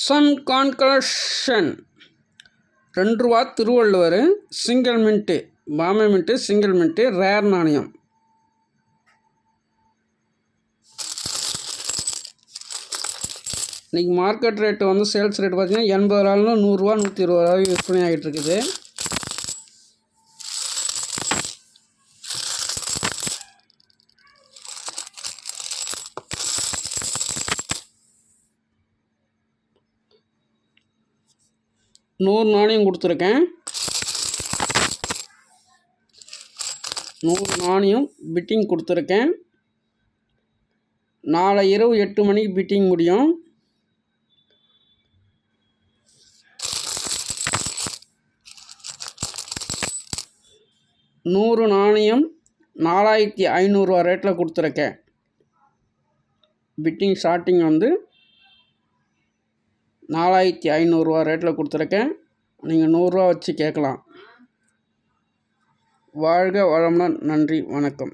Sun கான்கலஷன் 2 ரூபா Thiruvalluvar single mint Bombay mint single mint rare நாணயம். இன்றைக்கி மார்க்கெட் ரேட்டு வந்து சேல்ஸ் ரேட்டு பார்த்திங்கன்னா 80 ரூபாயிலும் 100 ரூபா 120 ரூபாய் விற்பனை ஆகிட்டு இருக்குது. நூறு நாணயம் கொடுத்துருக்கேன். 100 நாணயம் பிட்டிங் கொடுத்துருக்கேன். நாளை இரவு 8 மணிக்கு பிட்டிங் முடியும். நூறு நாணயம் 4500 ரூபா ரேட்டில் கொடுத்துருக்கேன். பிட்டிங் ஸ்டார்டிங் வந்து 4500 ரூபா ரேட்டில் கொடுத்துருக்கேன். நீங்கள் 100 ரூபா வச்சு கேட்கலாம். வாழ்க வளமுடன். நன்றி, வணக்கம்.